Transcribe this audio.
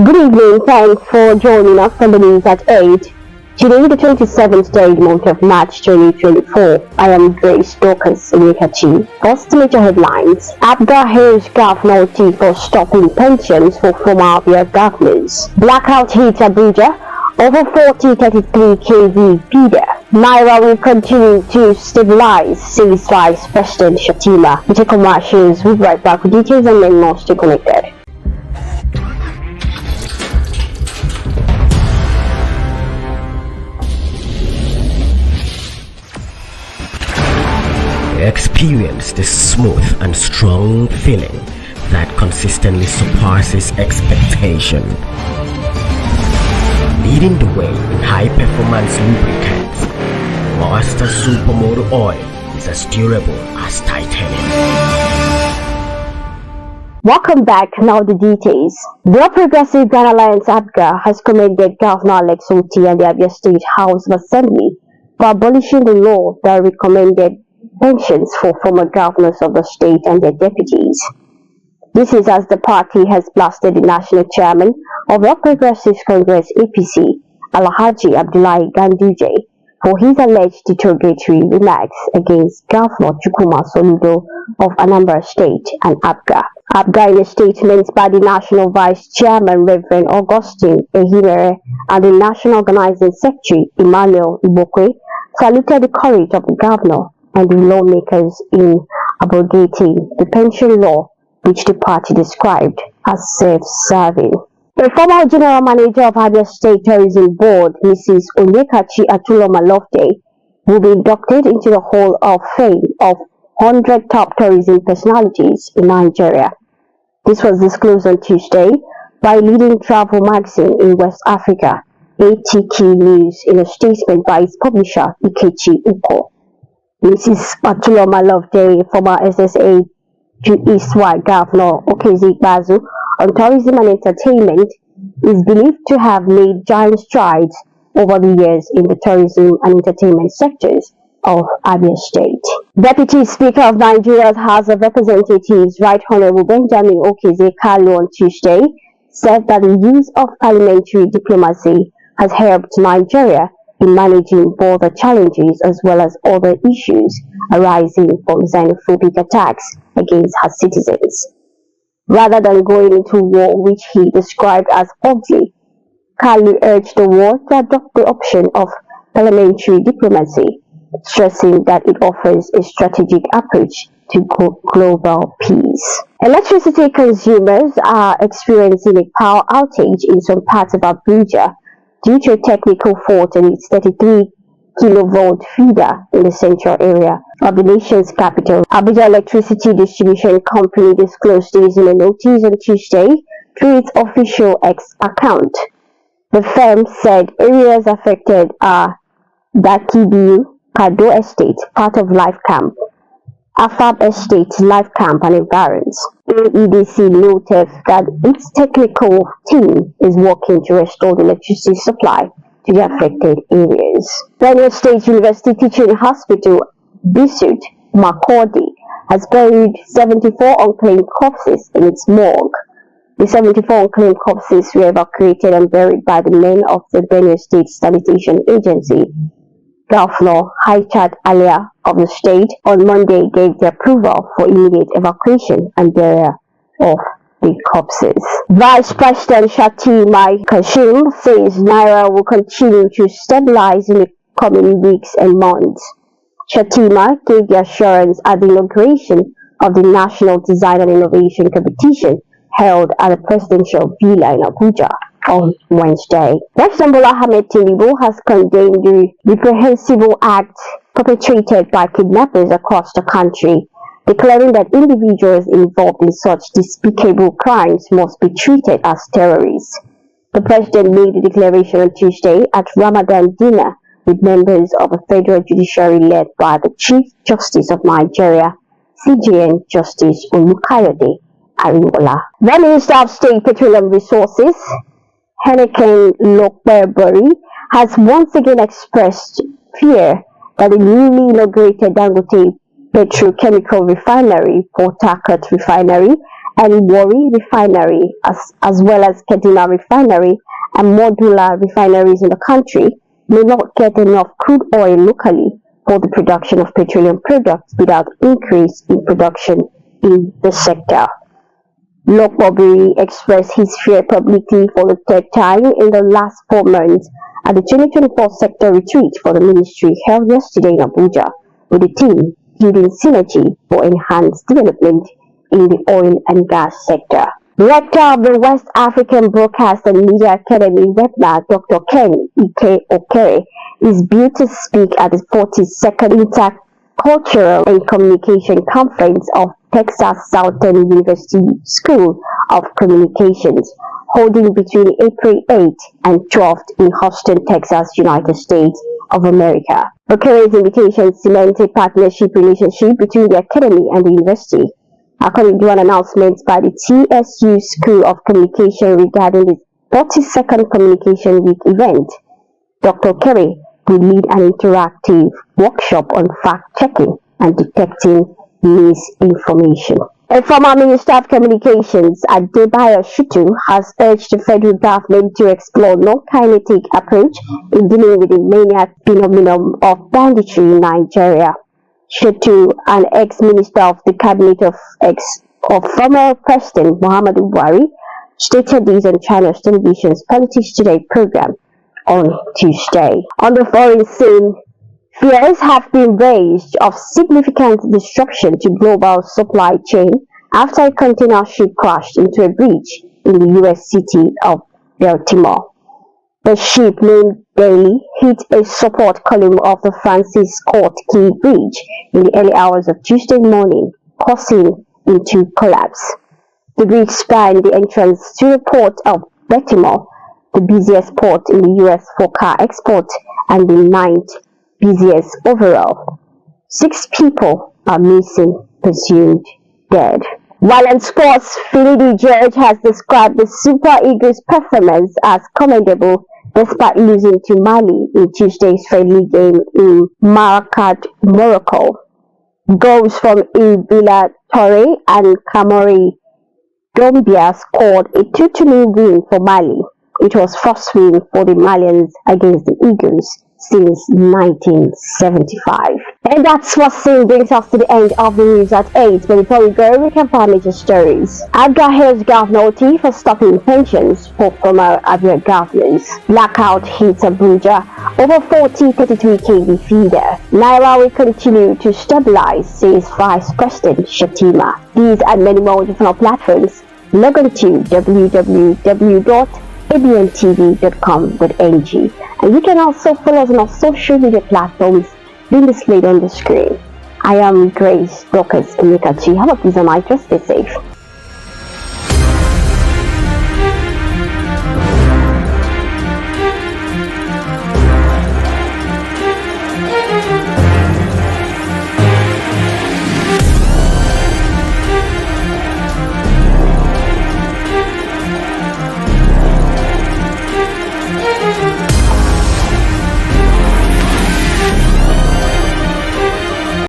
Good evening, thanks for joining us on the news at 8. Today, the 27th day month of March 2024. I am Grace Dorcas Inikachi. First major headlines. ABGA hails governor for stopping pensions for former ABN governors. Blackout hits Abuja. Over 4033 kV feeder. Naira will continue to stabilize, says Vice President Shatima. We take commercials. We'll be right back with details and then more. Stay connected. Experience the smooth and strong feeling that consistently surpasses expectation. Leading the way in high-performance lubricants, Master Supermoto Oil is as durable as titanium. Welcome back. Now the details. The Progressive Ghana Alliance ABGA has commended Governor Alex Otti and the Abia State House of Assembly for abolishing the law that recommended pensions for former governors of the state and their deputies. This is as the party has blasted the national chairman of the Progressives Congress APC, Alhaji Abdullahi Ganduje, for his alleged derogatory remarks against Governor Chukwuma Soludo of Anambra State and ABGA. ABGA, in a statement by the National Vice Chairman Reverend Augustine Ehimere and the National Organizing Secretary Emmanuel Ibokwe, saluted the courage of the governor and the lawmakers in abrogating the pension law, which the party described as self-serving. A former general manager of Abia State Tourism Board, Mrs. Onyekachi Atuloma Lofte, will be inducted into the Hall of Fame of 100 top tourism personalities in Nigeria. This was disclosed on Tuesday by a leading travel magazine in West Africa, ATK News, in a statement by its publisher, Ikechi Uko. Mrs. Atuloma Lofte, former SSA East-Wide Governor Okezi Bazu on tourism and entertainment, is believed to have made giant strides over the years in the tourism and entertainment sectors of Abia State. Deputy Speaker of Nigeria's House of Representatives, Right Honorable Benjamin Okeze Kalu, on Tuesday said that the use of parliamentary diplomacy has helped Nigeria in managing border challenges as well as other issues arising from xenophobic attacks against her citizens. Rather than going into war, which he described as ugly, Kalu urged the world to adopt the option of parliamentary diplomacy, stressing that it offers a strategic approach to global peace. Electricity consumers are experiencing a power outage in some parts of Abuja due to a technical fault in its 33 kilovolt feeder in the central area of the nation's capital. Abuja Electricity Distribution Company disclosed this in a notice on Tuesday through its official X account. The firm said areas affected are Dakibiu, Kado Estate, part of Life Camp, Afab Estate, Life Camp and environs. AEDC noted that its technical team is working to restore the electricity supply to the affected areas. Benue State University Teaching Hospital, Bisut Makurdi, has buried 74 unclaimed corpses in its morgue. The 74 unclaimed corpses were evacuated and buried by the men of the Benue State Sanitation Agency. Governor Haichad Alia of the state on Monday gave the approval for immediate evacuation and burial of the corpses. Vice President Shatima Kashim says Naira will continue to stabilize in the coming weeks and months. Shatima gave the assurance at the inauguration of the National Design and Innovation Competition held at the Presidential Villa in Abuja on Wednesday. President Bola Ahmed Tinubu has condemned the reprehensible act perpetrated by kidnappers across the country, declaring that individuals involved in such despicable crimes must be treated as terrorists. The president made the declaration on Tuesday at Ramadan dinner with members of the Federal Judiciary led by the Chief Justice of Nigeria, CJN Justice Olukayode Arinwola. The Minister of State Petroleum Resources, Henneken Lokberbori, has once again expressed fear that the newly inaugurated Dangote petrochemical refinery, Port Harcourt Refinery, and Warri Refinery, as well as Kaduna Refinery and modular refineries in the country, may not get enough crude oil locally for the production of petroleum products without increase in production in the sector. Lokbobiri expressed his fear publicly for the third time in the last 4 months at the 2024 sector retreat for the ministry held yesterday in Abuja, with the team building synergy for enhanced development in the oil and gas sector. Rector of the West African Broadcast and Media Academy, Webma, Dr. Ken Ike Okere, is billed to speak at the 42nd Intercultural and Communication Conference of Texas Southern University School of Communications, holding between April 8th and 12th in Houston, Texas, United States of America. Okere's invitation cemented partnership relationship between the academy and the university. According to an announcement by the TSU School of Communication regarding the 42nd Communication Week event, Dr. Okere will lead an interactive workshop on fact-checking and detecting misinformation. A former Minister of Communications, Adebayo Shitu, has urged the federal government to explore non-kinetic approach in dealing with the maniac phenomenon of banditry in Nigeria. Shitu, an ex-minister of the cabinet of former President Muhammadu Buhari, stated this on China's television's Politics Today program on Tuesday. On the foreign scene, fears have been raised of significant disruption to global supply chain after a container ship crashed into a bridge in the U.S. city of Baltimore. The ship, named Daily, hit a support column of the Francis Scott Key Bridge in the early hours of Tuesday morning, causing it to collapse. The bridge spanned the entrance to the port of Baltimore, the busiest port in the U.S. for car export and the 9th busiest overall. 6 people are missing, presumed dead. While in sports, Finidi George has described the Super Eagles' performance as commendable despite losing to Mali in Tuesday's friendly game in Marrakech, Morocco. Goals from Ibila Toure and Kamori Doumbia scored a 2-0 win for Mali. It was first win for the Malians against the Eagles since 1975. And that's what brings us to the end of the news at 8. But before we go, we can find major stories. Abga hails Governor Oti for stopping pensions for former Abia governors. Blackout hits Abuja over 33 kV feeder. Naira will continue to stabilize, says Vice President Shatima. These and many more different platforms. Log on to www.abntv.com.ng, and you can also follow us on our social media platforms being displayed on the screen. I am Grace Dorcas Emekachi. Have a pleasant night. Just stay safe.